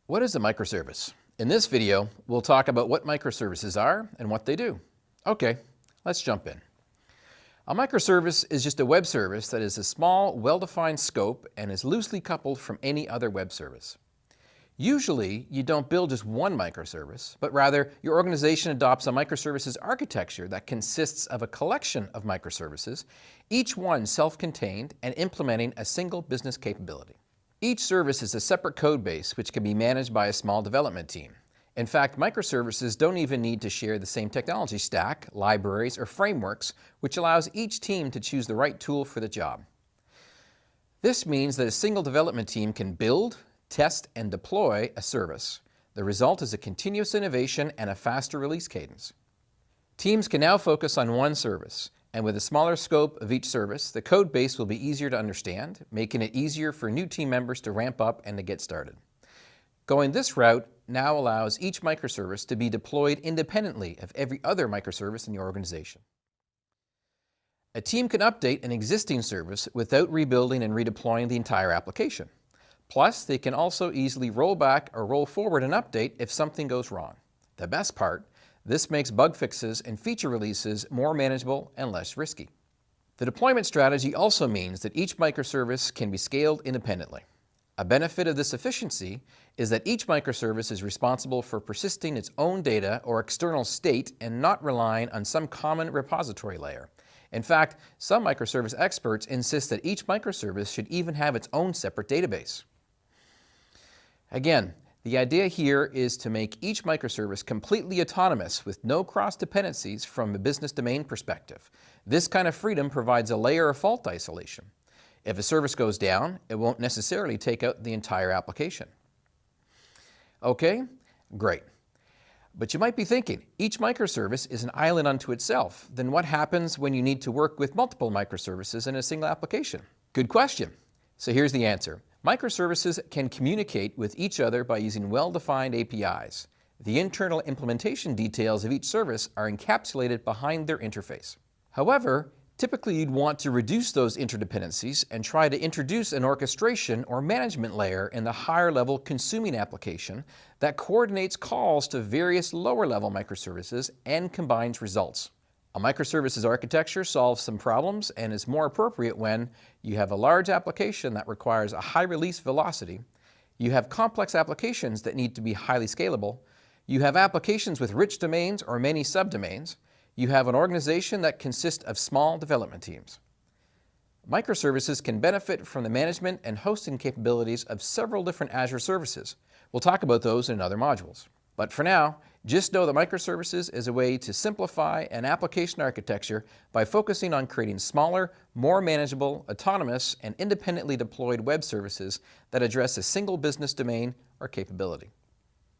What is a microservice? In this video, we'll talk about what microservices are and what they do. Okay, let's jump in. A microservice is just a web service that is a small, well-defined scope and is loosely coupled from any other web service. Usually, you don't build just one microservice, but rather your organization adopts a microservices architecture that consists of a collection of microservices, each one self-contained and implementing a single business capability. Each service is a separate code base which can be managed by a small development team. In fact, microservices don't even need to share the same technology stack, libraries, or frameworks, which allows each team to choose the right tool for the job. This means that a single development team can build, test, and deploy a service. The result is a continuous innovation and a faster release cadence. Teams can now focus on one service, and with a smaller scope of each service, the code base will be easier to understand, making it easier for new team members to ramp up and to get started. Going this route now allows each microservice to be deployed independently of every other microservice in your organization. A team can update an existing service without rebuilding and redeploying the entire application. Plus, they can also easily roll back or roll forward an update if something goes wrong. The best part, this makes bug fixes and feature releases more manageable and less risky. The deployment strategy also means that each microservice can be scaled independently. A benefit of this efficiency is that each microservice is responsible for persisting its own data or external state and not relying on some common repository layer. In fact, some microservice experts insist that each microservice should even have its own separate database. Again, the idea here is to make each microservice completely autonomous with no cross-dependencies from a business domain perspective. This kind of freedom provides a layer of fault isolation. If a service goes down, it won't necessarily take out the entire application. Okay, great. But you might be thinking, each microservice is an island unto itself. Then what happens when you need to work with multiple microservices in a single application? Good question. So here's the answer. Microservices can communicate with each other by using well-defined APIs. The internal implementation details of each service are encapsulated behind their interface. However, typically you'd want to reduce those interdependencies and try to introduce an orchestration or management layer in the higher-level consuming application that coordinates calls to various lower-level microservices and combines results. A microservices architecture solves some problems and is more appropriate when you have a large application that requires a high release velocity, you have complex applications that need to be highly scalable, you have applications with rich domains or many subdomains, you have an organization that consists of small development teams. Microservices can benefit from the management and hosting capabilities of several different Azure services. We'll talk about those in other modules. But for now, just know that microservices is a way to simplify an application architecture by focusing on creating smaller, more manageable, autonomous, and independently deployed web services that address a single business domain or capability.